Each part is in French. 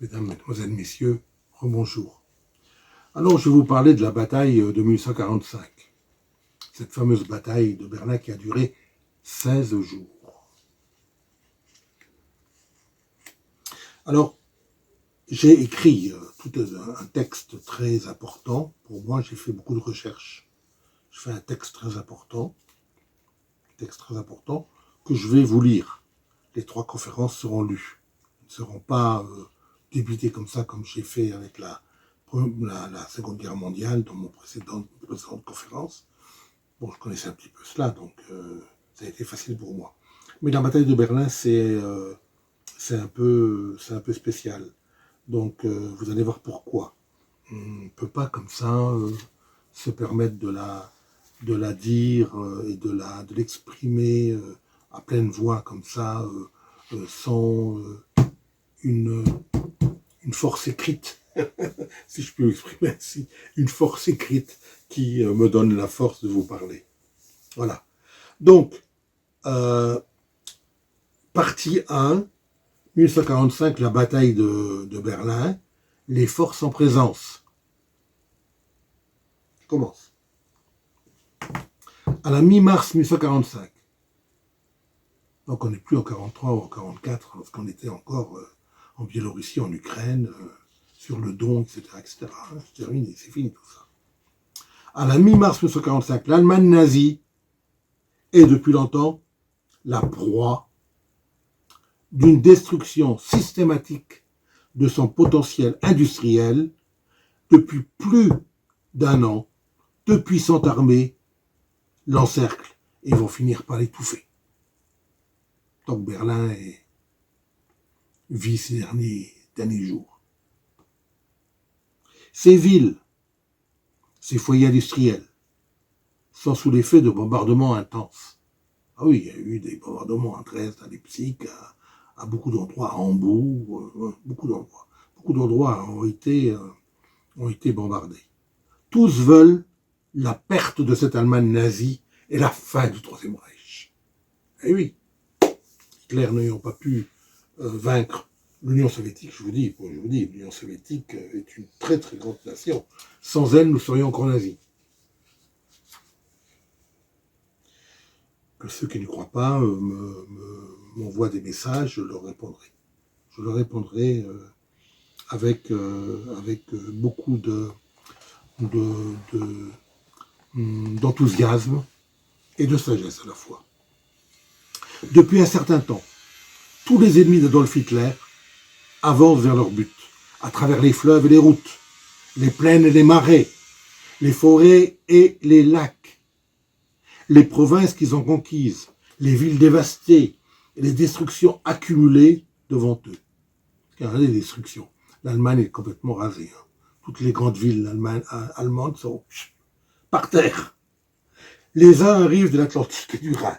Mesdames, Mesdemoiselles, Messieurs, rebonjour. Alors, je vais vous parler de la bataille de 1845. Cette fameuse bataille de Berlin qui a duré 16 jours. Alors, j'ai écrit tout un texte très important. Pour moi, j'ai fait beaucoup de recherches. Je fais un texte très important que je vais vous lire. Les 3 conférences seront lues. Elles ne seront pas débutées comme ça, comme j'ai fait avec la Seconde Guerre mondiale dans mon précédente conférence. Bon, je connaissais un petit peu cela, donc ça a été facile pour moi. Mais la bataille de Berlin, c'est un peu spécial. Donc, vous allez voir pourquoi. On ne peut pas comme ça se permettre de la dire et de l'exprimer à pleine voix comme ça, sans une force écrite, si je peux m'exprimer ainsi, une force écrite qui me donne la force de vous parler. Voilà. Donc, partie 1, 1845, la bataille de Berlin, les forces en présence. Je commence. À la mi-mars 1845, donc on n'est plus en 43 ou en 44, lorsqu'on était encore en Biélorussie, en Ukraine, sur le Don, etc. etc. C'est terminé, c'est fini tout ça. À la mi-mars 1945, l'Allemagne nazie est depuis longtemps la proie d'une destruction systématique de son potentiel industriel. Depuis plus d'1 an, 2 puissantes armées l'encerclent et vont finir par l'étouffer. Donc Berlin vit ses derniers jours. Ces villes, ces foyers industriels, sont sous l'effet de bombardements intenses. Ah oui, il y a eu des bombardements à Dresde, à Leipzig, à beaucoup d'endroits, à Hambourg, beaucoup d'endroits. Beaucoup d'endroits ont été bombardés. Tous veulent la perte de cette Allemagne nazie et la fin du Troisième Reich. Eh oui, Hitler n'ayant pas pu vaincre l'Union soviétique, je vous dis, l'Union soviétique est une très très grande nation. Sans elle, nous serions encore nazis. Que ceux qui ne croient pas m'envoient des messages, je leur répondrai. Je leur répondrai avec beaucoup d'enthousiasme et de sagesse à la fois. Depuis un certain temps, tous les ennemis d'Adolf Hitler avancent vers leur but, à travers les fleuves et les routes, les plaines et les marais, les forêts et les lacs, les provinces qu'ils ont conquises, les villes dévastées et les destructions accumulées devant eux. Regardez les destructions. L'Allemagne est complètement rasée. Toutes les grandes villes allemandes sont par terre. Les uns arrivent de l'Atlantique et du Rhin.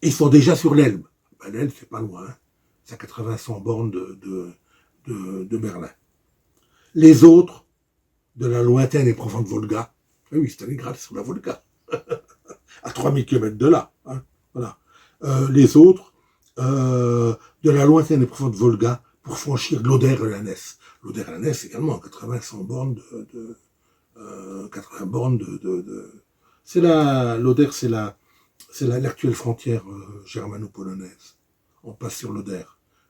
Ils sont déjà sur l'Elbe. L'Elbe, c'est pas loin. C'est à 80-100 bornes de Berlin. Les autres, de la lointaine et profonde Volga. Oui, Stalingrad, c'est sur la Volga. À 3000 km de là. Voilà. Les autres, de la lointaine et profonde Volga, pour franchir l'Oder et la Ness. L'Oder et la Ness, également, à 80-100 bornes 80 bornes c'est l'Oder, c'est l'actuelle frontière germano-polonaise. On passe sur l'Oder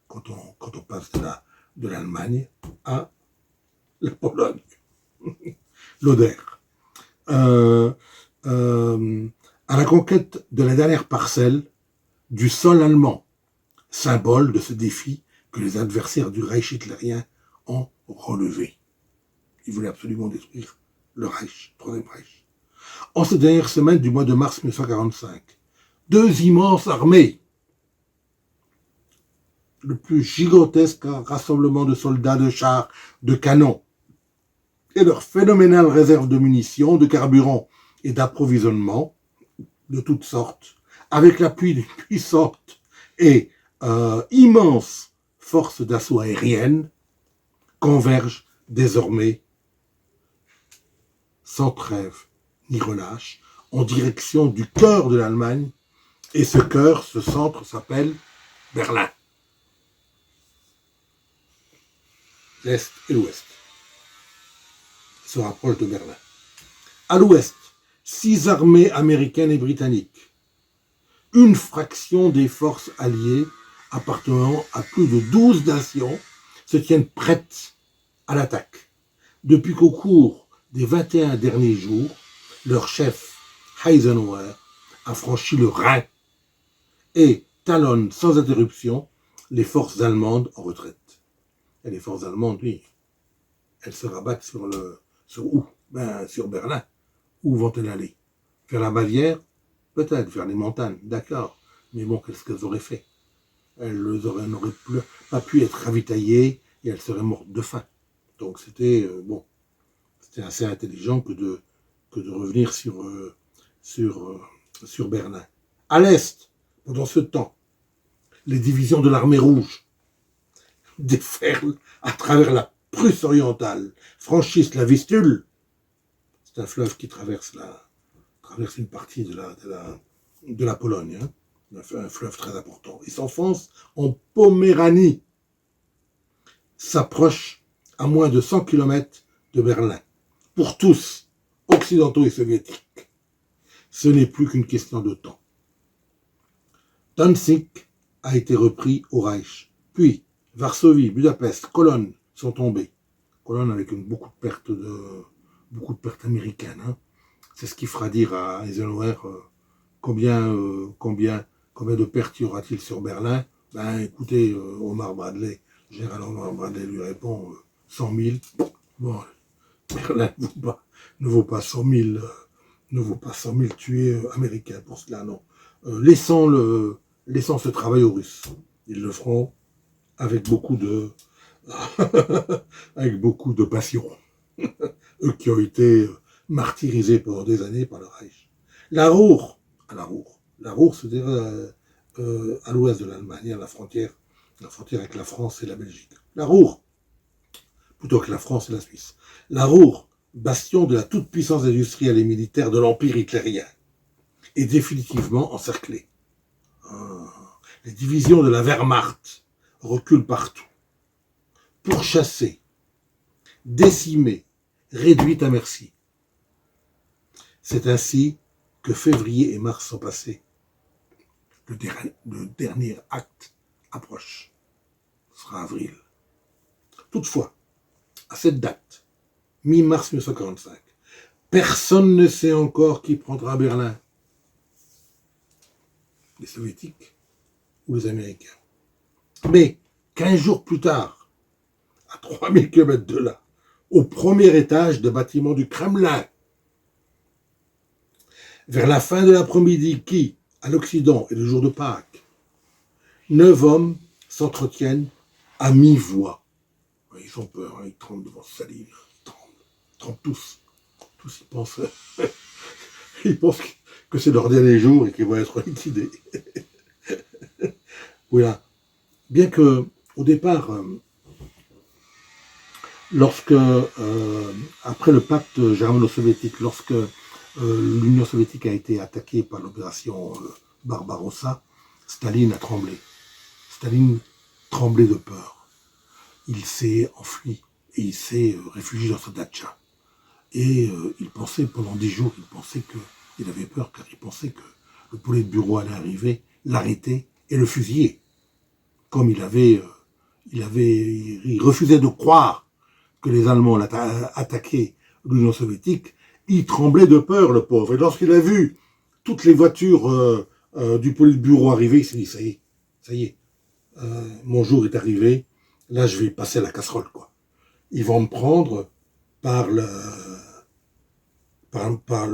quand on passe de l'Allemagne à la Pologne. L'Oder. À la conquête de la dernière parcelle du sol allemand, symbole de ce défi que les adversaires du Reich hitlérien ont relevé. Ils voulaient absolument détruire le Reich, le Troisième Reich. En cette dernière semaine du mois de mars 1945, 2 immenses armées, le plus gigantesque rassemblement de soldats, de chars, de canons, et leur phénoménale réserve de munitions, de carburant et d'approvisionnement de toutes sortes, avec l'appui d'une puissante et immense force d'assaut aérienne, convergent désormais sans trêve ni relâche en direction du cœur de l'Allemagne, et ce cœur, ce centre s'appelle Berlin. l'Est et l'Ouest. Il se rapproche de Berlin. À l'Ouest, 6 armées américaines et britanniques, une fraction des forces alliées appartenant à plus de 12 nations se tiennent prêtes à l'attaque. Depuis qu'au cours des 21 derniers jours, leur chef, Eisenhower, a franchi le Rhin et talonne sans interruption les forces allemandes en retraite. Et les forces allemandes, oui, elles se rabattent sur où? Sur Berlin. Où vont-elles aller? Vers la Bavière? Peut-être, vers les montagnes, d'accord. Mais bon, qu'est-ce qu'elles auraient fait? Elles n'auraient pas pu être ravitaillées et elles seraient mortes de faim. Donc c'était c'était assez intelligent que de revenir sur Berlin. À l'est, pendant ce temps, les divisions de l'armée rouge déferlent à travers la Prusse orientale, franchissent la Vistule, c'est un fleuve qui traverse une partie de la Pologne, hein, un fleuve très important, et s'enfonce en Poméranie, s'approche à moins de 100 km de Berlin. Pour tous, occidentaux et soviétiques, ce n'est plus qu'une question de temps. Danzig a été repris au Reich, puis Varsovie, Budapest, Cologne sont tombés. Cologne avec beaucoup de pertes américaines. Hein. C'est ce qui fera dire à Eisenhower combien de pertes y aura-t-il sur Berlin. Ben écoutez, général Omar Bradley lui répond 100 000. Bon, Berlin ne vaut pas 100 000 tués américains pour cela, non. Laissant ce travail aux Russes. Ils le feront avec beaucoup de passion. Eux qui ont été martyrisés pendant des années par le Reich. La Ruhr, c'est-à-dire à l'ouest de l'Allemagne, à la frontière avec la France et la Belgique. La Ruhr, plutôt que la France et la Suisse. La Ruhr, bastion de la toute-puissance industrielle et militaire de l'Empire hitlérien, est définitivement encerclée. Les divisions de la Wehrmacht reculent partout. Pourchassées, décimées, réduites à merci. C'est ainsi que février et mars sont passés. Le dernier acte approche. Ce sera avril. Toutefois, à cette date, mi-mars 1945, personne ne sait encore qui prendra Berlin. Les Soviétiques ou les Américains. Mais 15 jours plus tard, à 3000 km de là, au premier étage des bâtiments du Kremlin, vers la fin de l'après-midi qui, à l'Occident, est le jour de Pâques, 9 hommes s'entretiennent à mi-voix. Ils ont peur, ils tremblent devant Staline, ils tremblent tous. Tous ils pensent que c'est leur dernier jour et qu'ils vont être liquidés. Voilà. Bien que, au départ, après le pacte germano-soviétique, lorsque l'Union soviétique a été attaquée par l'opération Barbarossa, Staline a tremblé. Staline tremblait de peur. Il s'est enfui et il s'est réfugié dans sa datcha. Et il pensait, pendant 10 jours, il avait peur car il pensait que le poulet de bureau allait arriver, l'arrêter et le fusiller. Comme il refusait de croire que les Allemands attaquaient l'Union soviétique, il tremblait de peur, le pauvre. Et lorsqu'il a vu toutes les voitures du Politburo arriver, il s'est dit, ça y est, mon jour est arrivé, là je vais passer à la casserole, quoi. Ils vont me prendre par le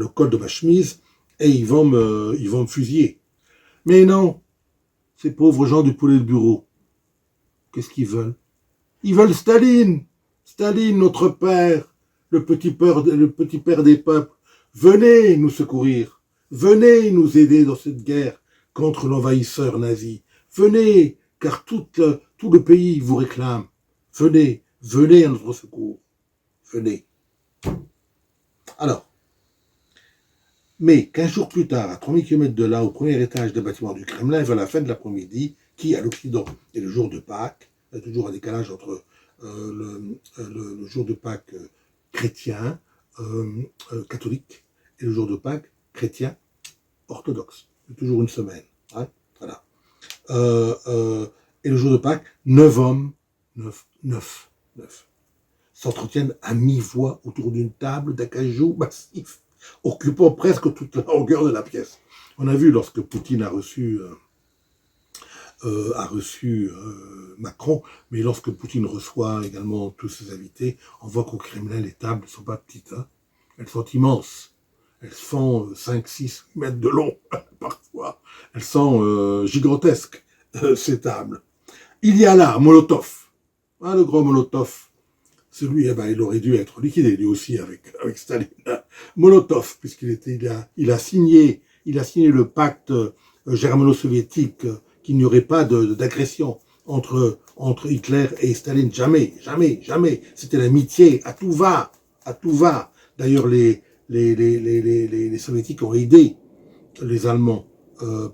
col de ma chemise et ils vont me fusiller. Mais non, ces pauvres gens du Politburo, qu'est-ce qu'ils veulent? Ils veulent Staline, notre père, le petit père des peuples. Venez nous secourir, venez nous aider dans cette guerre contre l'envahisseur nazi. Venez, car tout le pays vous réclame. Venez à notre secours. Venez. Alors, mais 15 jours plus tard, à 3000 km de là, au premier étage des bâtiments du Kremlin, vers la fin de l'après-midi, qui, à l'Occident, est le jour de Pâques, il y a toujours un décalage entre le jour de Pâques chrétien, catholique, et le jour de Pâques chrétien orthodoxe. C'est toujours une semaine. Hein, voilà. Et le jour de Pâques, 9 hommes, 9, s'entretiennent à mi-voix autour d'une table d'acajou massif, occupant presque toute la longueur de la pièce. On a vu lorsque Poutine a reçu Macron, mais lorsque Poutine reçoit également tous ses invités, on voit qu'au Kremlin, les tables ne sont pas petites. Hein. Elles sont immenses. Elles font 5, 6 mètres de long, parfois. Elles sont gigantesques, ces tables. Il y a là Molotov, hein, le grand Molotov. Celui, il aurait dû être liquidé, lui aussi, avec Staline. Molotov, il a signé le pacte germano-soviétique qu'il n'y aurait pas d'agression entre Hitler et Staline. Jamais, jamais, jamais. C'était l'amitié, à tout va, à tout va. D'ailleurs, les Soviétiques ont aidé les Allemands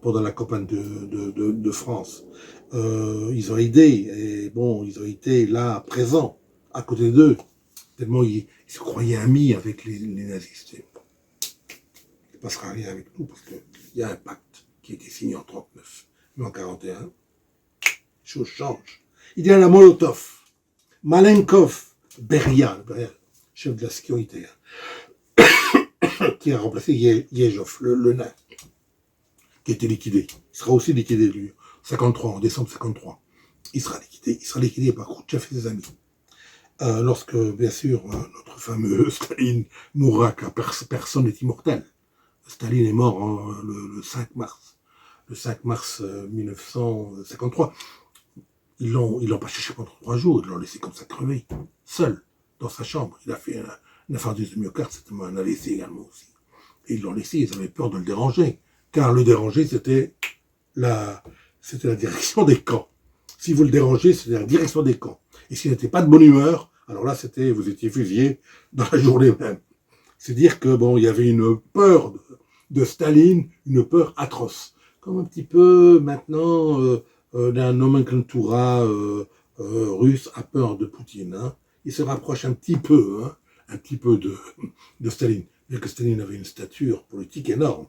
pendant la campagne de France. Ils ont aidé, et bon, ils ont été là, présents, à côté d'eux, tellement ils se croyaient amis avec les nazistes. Il ne passera rien avec nous, parce qu'il y a un pacte qui a été signé en 1939. Mais en 1941, les choses changent. Il y a la Molotov, Malenkov, Beria, chef de la sécurité, qui a remplacé Yezhov, le nain, qui a été liquidé. Il sera aussi liquidé, lui, en décembre 1953. Il sera liquidé par Khrouchtchev et ses amis. Lorsque, bien sûr, notre fameux Staline mourra, car personne n'est immortel. Staline est mort le 5 mars. Le 5 mars 1953. Ils l'ont pas cherché pendant 3 jours, ils l'ont laissé comme ça crever, seul, dans sa chambre. Il a fait un infarctus de myocarde, c'était un AVC également aussi. Et ils l'ont laissé, ils avaient peur de le déranger. Car le déranger, c'était la direction des camps. Si vous le dérangez, c'était la direction des camps. Et s'il n'était pas de bonne humeur, alors là, vous étiez fusillé dans la journée même. C'est dire que, bon, il y avait une peur de Staline, une peur atroce. Comme un petit peu, maintenant, d'un nomenclatura russe a peur de Poutine. Hein. Il se rapproche un petit peu de Staline. Bien que Staline avait une stature politique énorme.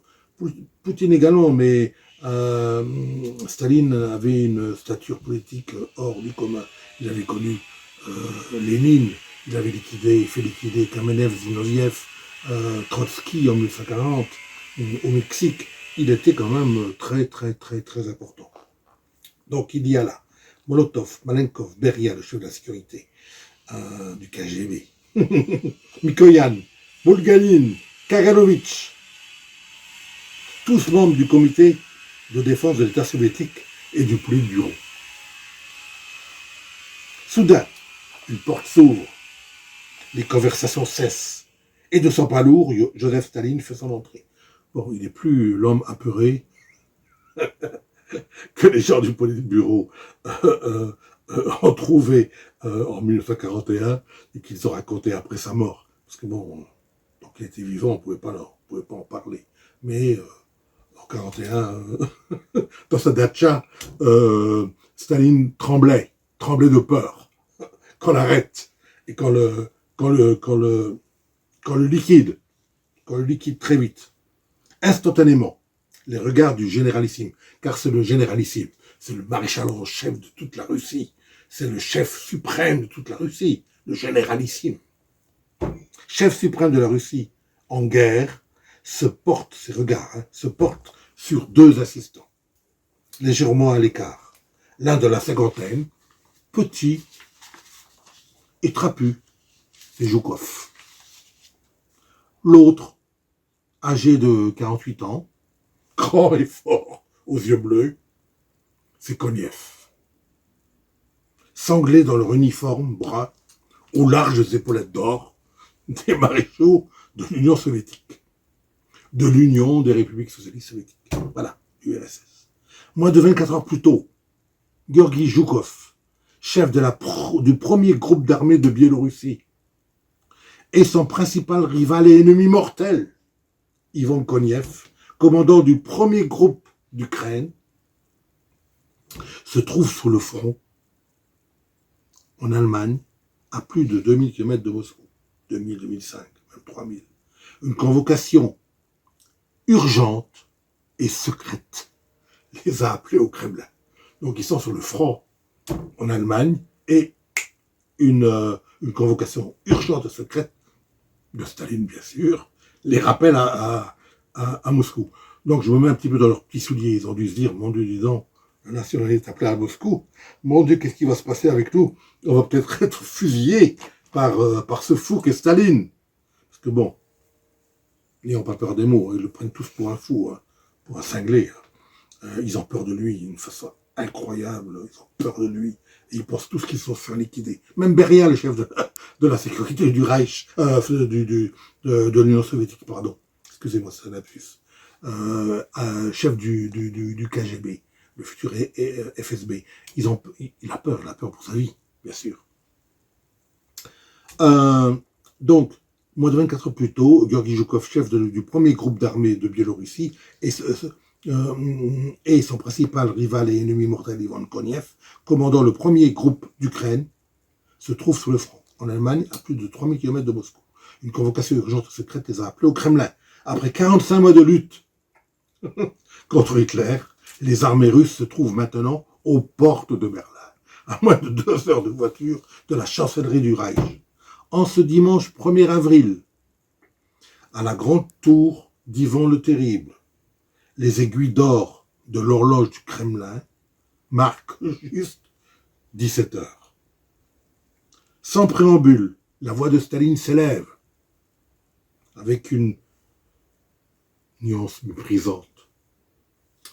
Poutine également, mais Staline avait une stature politique hors du commun. Il avait connu Lénine, il avait fait liquider Kamenev, Zinoviev, Trotsky en 1940 au Mexique. Il était quand même très, très, très, très important. Donc il y a là Molotov, Malenkov, Beria, le chef de la sécurité du KGB, Mikoyan, Bulganin, Kaganovich, tous membres du comité de défense de l'État soviétique et du Politburo. Soudain, une porte s'ouvre, les conversations cessent, et de son pas lourd, Joseph Staline fait son entrée. Bon, il n'est plus l'homme apeuré que les gens du Politburo ont trouvé en 1941 et qu'ils ont raconté après sa mort. Parce que bon, tant qu'il était vivant, on ne pouvait pas en parler. Mais en 1941, dans sa datcha, Staline tremblait de peur qu'on l'arrête et qu'on le liquide très vite, instantanément. Les regards du généralissime, car c'est le généralissime, c'est le maréchal en chef de toute la Russie, c'est le chef suprême de toute la Russie, le généralissime. Chef suprême de la Russie en guerre, ses regards se portent sur 2 assistants, légèrement à l'écart. L'un de la cinquantaine, petit et trapu, c'est Zhukov. L'autre, âgé de 48 ans, grand et fort, aux yeux bleus, c'est Koniev. Sanglés dans leur uniforme bras, aux larges épaulettes d'or, des maréchaux de l'Union soviétique, de l'Union des républiques socialistes soviétiques. Voilà, URSS. Moins de 24 heures plus tôt, Georgi Zhukov, chef du premier groupe d'armée de Biélorussie, et son principal rival et ennemi mortel, Ivan Koniev, commandant du premier groupe d'Ukraine, se trouve sur le front, en Allemagne, à plus de 2000 km de Moscou. 2000, 2005, même 3000. Une convocation urgente et secrète les a appelés au Kremlin. Donc ils sont sur le front en Allemagne et une convocation urgente et secrète de Staline, bien sûr, les rappelle à Moscou. Donc je me mets un petit peu dans leurs petits souliers. Ils ont dû se dire, mon Dieu, dis donc, un nationaliste appelé à Moscou, mon Dieu, qu'est-ce qui va se passer avec nous? On va peut-être être fusillés par ce fou qu'est Staline. Parce que bon, n'ayons pas peur des mots, ils le prennent tous pour un fou, hein, pour un cinglé. Ils ont peur de lui d'une façon incroyable, ils ont peur de lui, et ils pensent tous qu'ils sont se faire liquider. Même Beria, le chef de la sécurité du Reich, de l'Union soviétique, pardon, excusez-moi, c'est un lapsus, chef du KGB, le futur FSB, il a peur pour sa vie, bien sûr. Donc, moins de 24 heures plus tôt, Georgi Zhukov, chef du premier groupe d'armée de Biélorussie, et son principal rival et ennemi mortel Ivan Konev, commandant le premier groupe d'Ukraine, se trouve sur le front, en Allemagne, à plus de 3000 km de Moscou. Une convocation urgente et secrète les a appelés au Kremlin. Après 45 mois de lutte contre Hitler, les armées russes se trouvent maintenant aux portes de Berlin, à moins de 2 heures de voiture de la chancellerie du Reich. En ce dimanche 1er avril, à la grande tour d'Ivan le Terrible, les aiguilles d'or de l'horloge du Kremlin marquent juste 17 heures. Sans préambule, la voix de Staline s'élève avec une nuance méprisante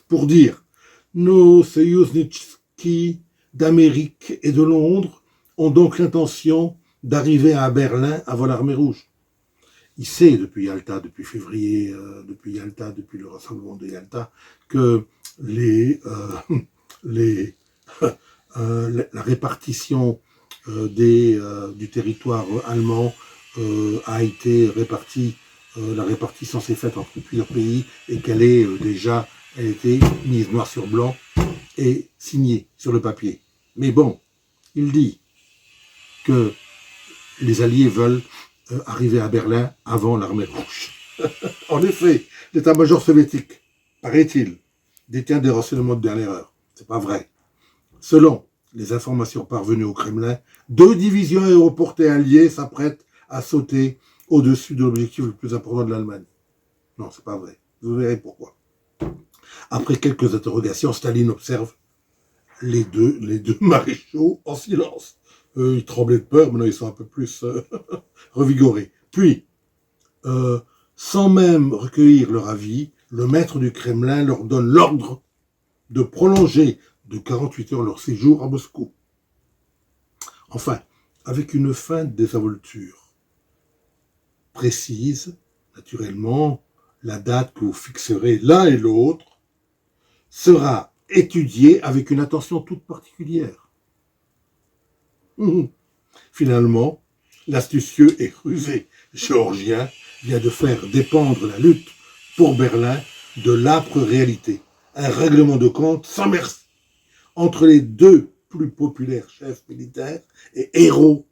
pour dire « Nos soyuzniki d'Amérique et de Londres ont donc l'intention d'arriver à Berlin avant l'armée rouge. » Il sait depuis Yalta, depuis février, depuis le rassemblement de Yalta, que la répartition du territoire allemand a été répartie, la répartition s'est faite entre plusieurs pays et qu'elle est elle a été mise noir sur blanc et signée sur le papier. Mais bon, il dit que les Alliés veulent arriver à Berlin avant l'armée rouge. En effet, l'état-major soviétique, paraît-il, détient des renseignements de dernière heure. C'est pas vrai. Selon les informations parvenues au Kremlin, 2 divisions aéroportées alliées s'apprêtent à sauter au-dessus de l'objectif le plus important de l'Allemagne. Non, c'est pas vrai. Vous verrez pourquoi. Après quelques interrogations, Staline observe les deux maréchaux en silence. Ils tremblaient de peur, maintenant ils sont un peu plus revigorés. Puis, sans même recueillir leur avis, le maître du Kremlin leur donne l'ordre de prolonger de 48 heures leur séjour à Moscou. Enfin, avec une fin de désinvolture précise, naturellement, la date que vous fixerez l'un et l'autre sera étudiée avec une attention toute particulière. Finalement, l'astucieux et rusé géorgien vient de faire dépendre la lutte pour Berlin de l'âpre réalité. Un règlement de compte sans merci entre les 2 plus populaires chefs militaires et héros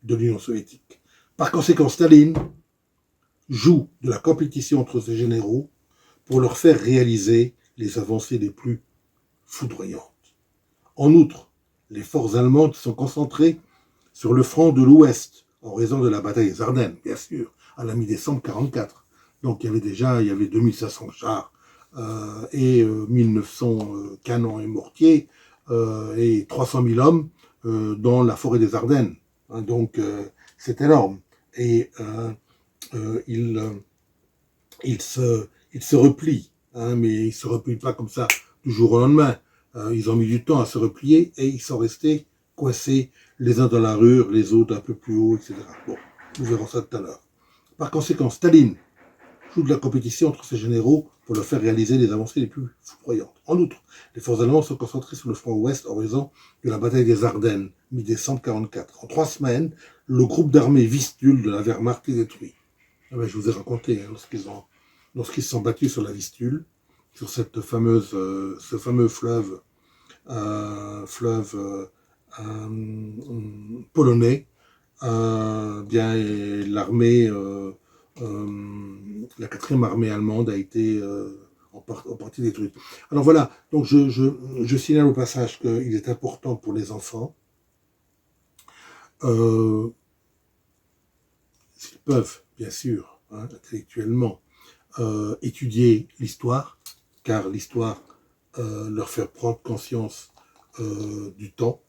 de l'Union soviétique. Par conséquent, Staline joue de la compétition entre ses généraux pour leur faire réaliser les avancées les plus foudroyantes. En outre, les forces allemandes sont concentrées sur le front de l'Ouest, en raison de la bataille des Ardennes, bien sûr, à la mi-décembre 1944. Donc il y avait 2500 chars et 1900 canons et mortiers et 300 000 hommes dans la forêt des Ardennes. Donc c'est énorme. Et il se replie, mais il ne se replie pas comme ça du jour au lendemain. Ils ont mis du temps à se replier et ils sont restés coincés les uns dans la rue, les autres un peu plus haut, etc. Bon, nous verrons ça tout à l'heure. Par conséquent, Staline joue de la compétition entre ses généraux pour leur faire réaliser les avancées les plus foudroyantes. En outre, les forces allemandes sont concentrées sur le front ouest en raison de la bataille des Ardennes, mi-décembre 1944. En 3 semaines, le groupe d'armées Vistule de la Wehrmacht est détruit. Je vous ai raconté lorsqu'ils se sont battus sur la Vistule, sur ce fameux fleuve polonais, bien l'armée, la 4e armée allemande a été en partie détruite. Alors voilà, donc je signale au passage qu'il est important pour les enfants, s'ils peuvent, bien sûr, intellectuellement, étudier l'histoire, car l'histoire leur fait prendre conscience du temps,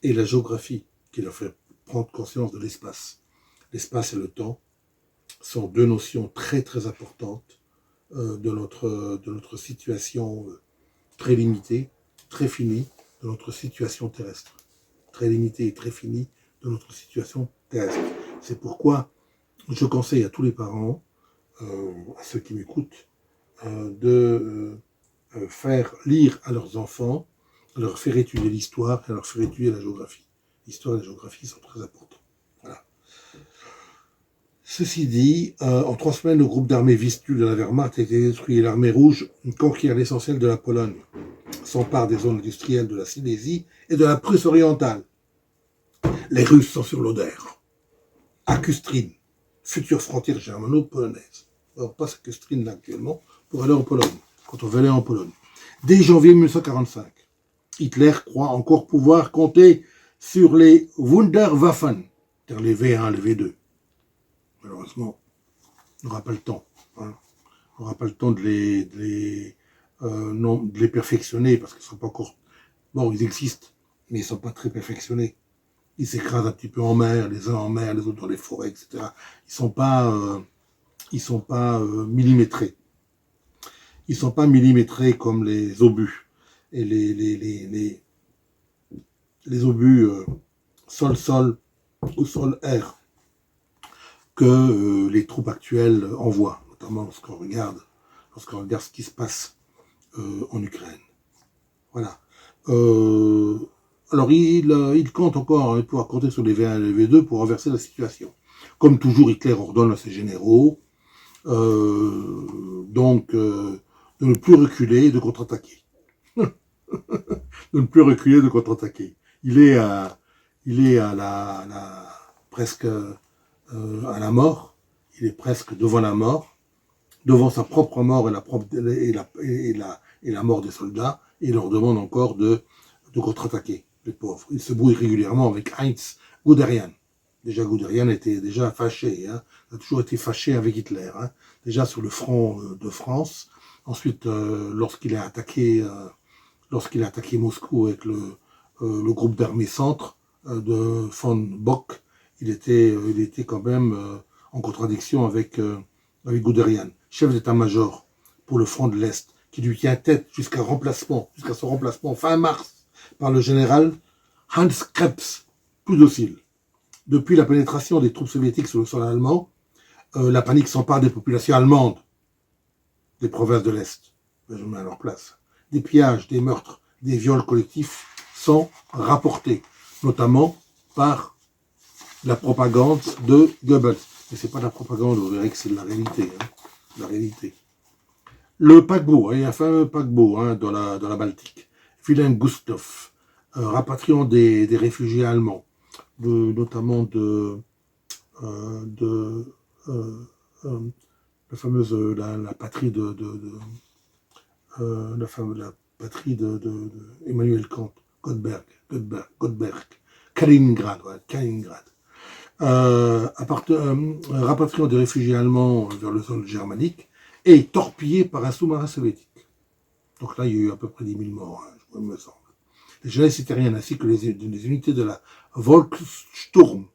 et la géographie qui leur fait prendre conscience de l'espace. L'espace et le temps sont deux notions très très importantes de notre situation très limitée, très finie, de notre situation terrestre. Très limitée et très finie de notre situation terrestre. C'est pourquoi je conseille à tous les parents, à ceux qui m'écoutent, de faire lire à leurs enfants, leur faire étudier l'histoire et leur faire étudier la géographie. L'histoire et la géographie sont très importants. Voilà. Ceci dit, en 3 semaines, le groupe d'armées Vistule de la Wehrmacht a été détruit et l'armée rouge conquiert l'essentiel de la Pologne, s'empare des zones industrielles de la Silésie et de la Prusse orientale. Les Russes sont sur l'Oder, à Kustrin, future frontière germano-polonaise. On passe à Kustrin là actuellement pour aller en Pologne, quand on veut aller en Pologne. Dès janvier 1945, Hitler croit encore pouvoir compter sur les Wunderwaffen, c'est-à-dire les V1, les V2. Malheureusement, on n'aura pas le temps. On n'aura pas le temps de les perfectionner, parce qu'ils ne sont pas encore... Bon, ils existent, mais ils ne sont pas très perfectionnés. Ils s'écrasent un petit peu en mer, les uns en mer, les autres dans les forêts, etc. Ils sont pas millimétrés. Ils sont pas millimétrés comme les obus et les obus sol-sol ou sol-air que les troupes actuelles envoient, notamment lorsqu'on regarde ce qui se passe en Ukraine. Voilà. Alors, il compte encore pouvoir compter sur les V1 et les V2 pour renverser la situation. Comme toujours, Hitler ordonne à ses généraux de ne plus reculer et de contre-attaquer. De ne plus reculer et de contre-attaquer. Il est presque à la mort. Il est presque devant la mort, devant sa propre mort et la mort des soldats. Et il leur demande encore de contre-attaquer, les pauvres. Il se brouille régulièrement avec Heinz Guderian. Déjà, Guderian était déjà fâché, il a toujours été fâché avec Hitler, déjà sur le front de France. Ensuite, lorsqu'il a attaqué Moscou avec le groupe d'armée centre de von Bock, il était quand même en contradiction avec Guderian, chef d'état-major pour le front de l'Est, qui lui tient tête jusqu'à son remplacement fin mars par le général Hans Krebs, plus docile. Depuis la pénétration des troupes soviétiques sur le sol allemand, la panique s'empare des populations allemandes des provinces de l'Est. Je me mets à leur place. Des pillages, des meurtres, des viols collectifs sont rapportés, notamment par la propagande de Goebbels. Mais c'est pas de la propagande, vous verrez que c'est de la réalité. La réalité. Le paquebot, il y a un fameux paquebot dans la Baltique, Wilhelm Gustloff, rapatriant des réfugiés allemands, notamment la fameuse la patrie la patrie de Emmanuel Kant, Godberg, Kaliningrad, rapatriant des réfugiés allemands vers le sol germanique et torpillé par un sous-marin soviétique. Donc là, il y a eu à peu près 10 000 morts, il me semble. Les jeunesse italiennes ainsi que les unités de la Volkssturm,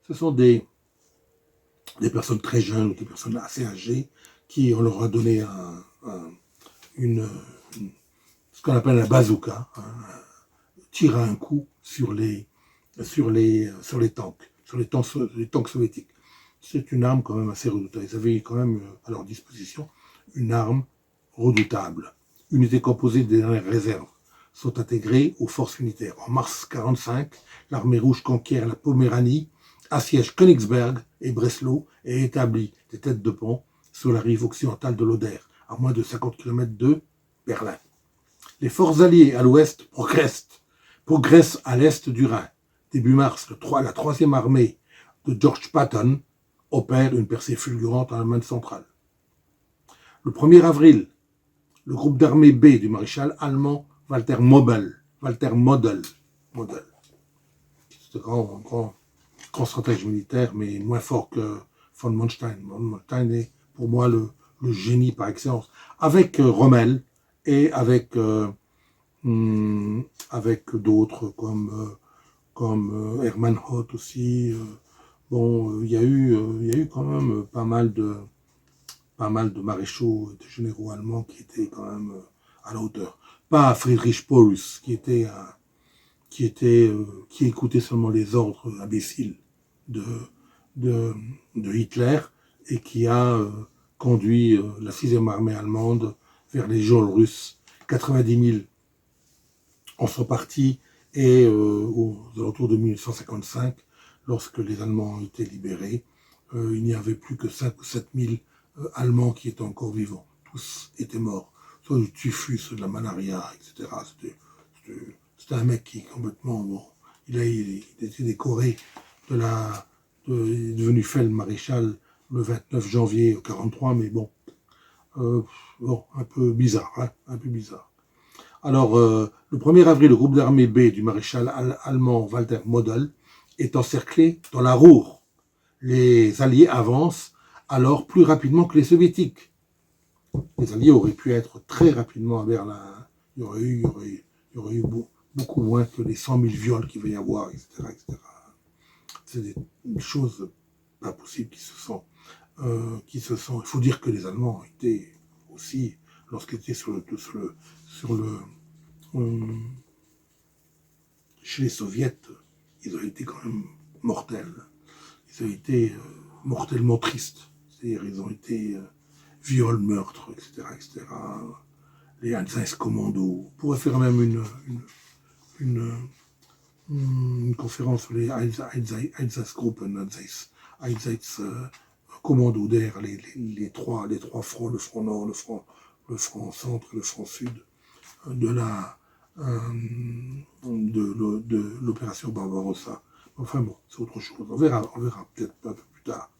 ce sont des personnes très jeunes ou des personnes assez âgées qui, on leur a donné ce qu'on appelle la bazooka, tire à un coup sur les tanks soviétiques. C'est une arme quand même assez redoutable. Ils avaient quand même à leur disposition une arme redoutable. Unité composée des dernières réserves sont intégrées aux forces militaires. En mars 1945, l'armée rouge conquiert la Poméranie, assiège Königsberg et Breslau et établit des têtes de pont sur la rive occidentale de l'Oder, à moins de 50 km de Berlin. Les forces alliées à l'ouest progressent à l'est du Rhin. début mars, la troisième armée de George Patton opère une percée fulgurante en Allemagne centrale. Le 1er avril, le groupe d'armée B du maréchal allemand Walter Model, c'est un grand stratège militaire, mais moins fort que von Manstein. Von Manstein est pour moi le génie par excellence, avec Rommel et avec d'autres comme Hermann Hoth aussi. Bon, il y a eu quand même pas mal de maréchaux et de généraux allemands qui étaient quand même à la hauteur. Pas Friedrich Paulus, qui écoutait seulement les ordres imbéciles de Hitler et qui a conduit la 6e armée allemande vers les geôles russes. 90 000 en sont partis et aux alentours de 1955, lorsque les Allemands ont été libérés, il n'y avait plus que 5 ou 7 000 Allemands qui étaient encore vivants. Tous étaient morts, soit du typhus, soit de la malaria, etc. C'était un mec qui est complètement... Bon, il était décoré il est devenu feld-maréchal le 29 janvier 1943, mais bon, un peu bizarre, hein, un peu bizarre. Alors, le 1er avril, le groupe d'armée B du maréchal allemand Walter Model est encerclé dans la Ruhr. Les Alliés avancent alors plus rapidement que les Soviétiques. Les Alliés auraient pu être très rapidement à Berlin. Il y aurait eu beaucoup moins que les 100 000 viols qu'il va y avoir, etc. etc. C'est des choses pas possibles qui se sont. Il faut dire que les Allemands étaient aussi, lorsqu'ils étaient chez les Soviets, ils ont été quand même mortels. Ils ont été mortellement tristes. C'est-à-dire, ils ont été viols, meurtres, etc., etc. Les Einsatzkommando. On pourrait faire même une conférence sur les Einsatzgruppen, Einsatzkommando d'air, les trois fronts, le front nord, le front centre, le front sud, de l'opération Barbarossa. Enfin bon, c'est autre chose. On verra peut-être un peu plus tard.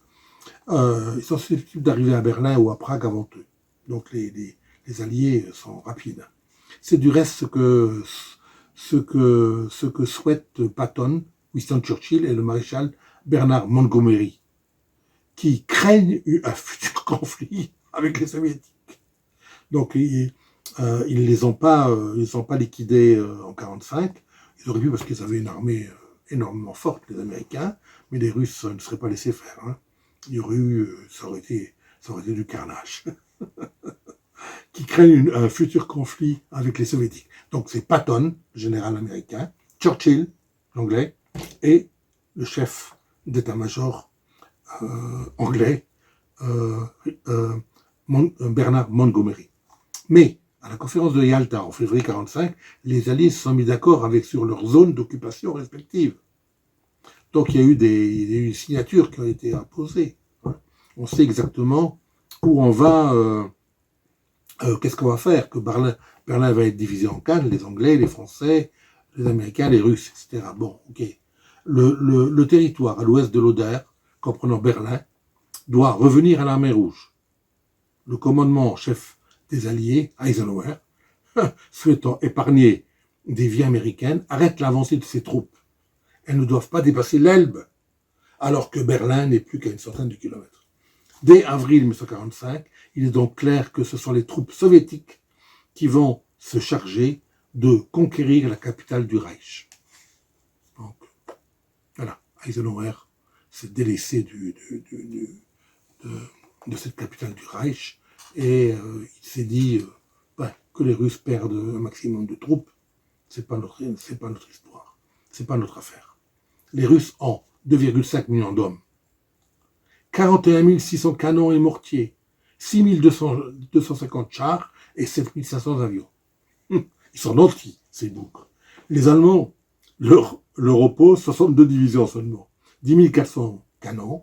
Ils sont susceptibles d'arriver à Berlin ou à Prague avant eux. Donc les Alliés sont rapides. C'est du reste ce que souhaitent Patton, Winston Churchill et le maréchal Bernard Montgomery, qui craignent un futur conflit avec les Soviétiques. Donc ils les ont pas liquidés en 1945. Ils auraient pu parce qu'ils avaient une armée énormément forte, les Américains, mais les Russes ne seraient pas laissés faire. Hein. Il y aurait eu, ça aurait été du carnage. Qui craignent un futur conflit avec les Soviétiques. Donc c'est Patton, le général américain, Churchill, l'anglais, et le chef d'état-major anglais, Bernard Montgomery. Mais à la conférence de Yalta en février 1945, les Alliés se sont mis d'accord sur leurs zones d'occupation respectives. Donc il y a eu des signatures qui ont été apposées. On sait exactement où on va, qu'est-ce qu'on va faire, que Berlin va être divisé en 4, les Anglais, les Français, les Américains, les Russes, etc. Bon, ok. Le territoire à l'ouest de l'Oder, comprenant Berlin, doit revenir à la mer Rouge. Le commandement en chef des Alliés, Eisenhower, souhaitant épargner des vies américaines, arrête l'avancée de ses troupes. Elles ne doivent pas dépasser l'Elbe, alors que Berlin n'est plus qu'à une centaine de kilomètres. Dès avril 1945, il est donc clair que ce sont les troupes soviétiques qui vont se charger de conquérir la capitale du Reich. Donc, voilà, Eisenhower s'est délaissé de cette capitale du Reich et il s'est dit que les Russes perdent un maximum de troupes, c'est pas notre histoire, c'est pas notre affaire. Les Russes ont 2,5 millions d'hommes, 41 600 canons et mortiers, 6 250 chars et 7 500 avions. Ils sont nantis, ces boucs. Les Allemands leur opposent 62 divisions seulement, 10 400 canons,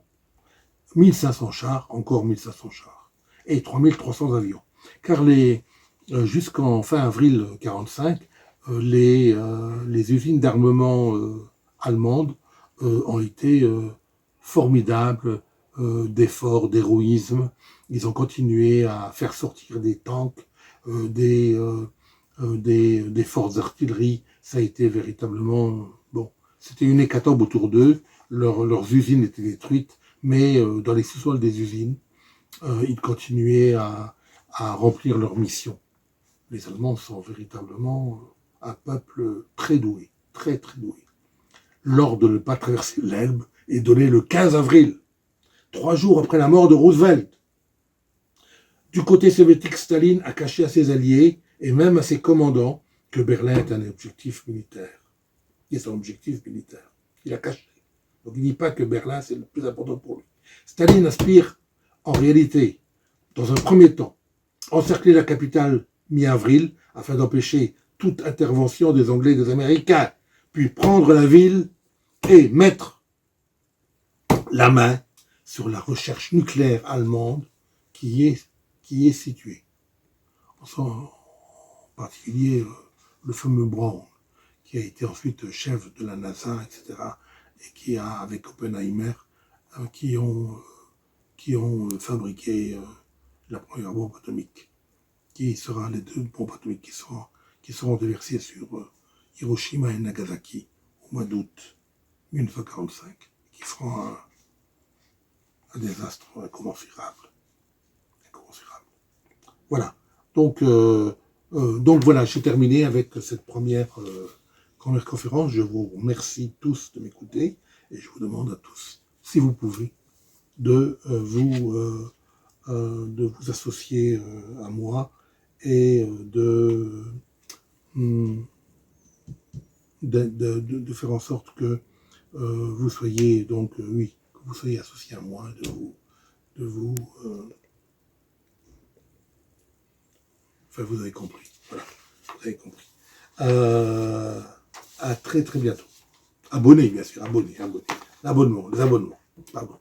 1 500 chars, encore 1 500 chars, et 3 300 avions. Car jusqu'en fin avril 1945, les usines d'armement allemandes ont été formidables d'efforts, d'héroïsme. Ils ont continué à faire sortir des tanks, des forces d'artillerie. Ça a été véritablement... Bon, c'était une hécatombe autour d'eux. Leurs usines étaient détruites, mais dans les sous-sols des usines, ils continuaient à remplir leur mission. Les Allemands sont véritablement un peuple très doué, très très doué. L'ordre de ne pas traverser l'Elbe est donné le 15 avril, 3 jours après la mort de Roosevelt. Du côté soviétique, Staline a caché à ses alliés et même à ses commandants que Berlin est un objectif militaire. Et son objectif militaire. Il a caché. Donc il ne dit pas que Berlin c'est le plus important pour lui. Staline aspire en réalité, dans un premier temps, encercler la capitale mi-avril afin d'empêcher toute intervention des Anglais et des Américains, puis prendre la ville et mettre la main sur la recherche nucléaire allemande qui est située. En particulier le fameux Braun, qui a été ensuite chef de la NASA, etc., et qui a, avec Oppenheimer, qui ont fabriqué la première bombe atomique, qui sera les 2 bombes atomiques qui seront déversées sur Hiroshima et Nagasaki au mois d'août 1945, qui feront un désastre incommensurable. Voilà. Donc voilà, j'ai terminé avec cette première conférence. Je vous remercie tous de m'écouter et je vous demande à tous, si vous pouvez, de vous associer à moi et de faire en sorte que vous soyez donc que vous soyez associés à moi, enfin vous avez compris, voilà, vous avez compris. À très très bientôt. Abonnez bien sûr, abonnez. Les abonnements, pardon.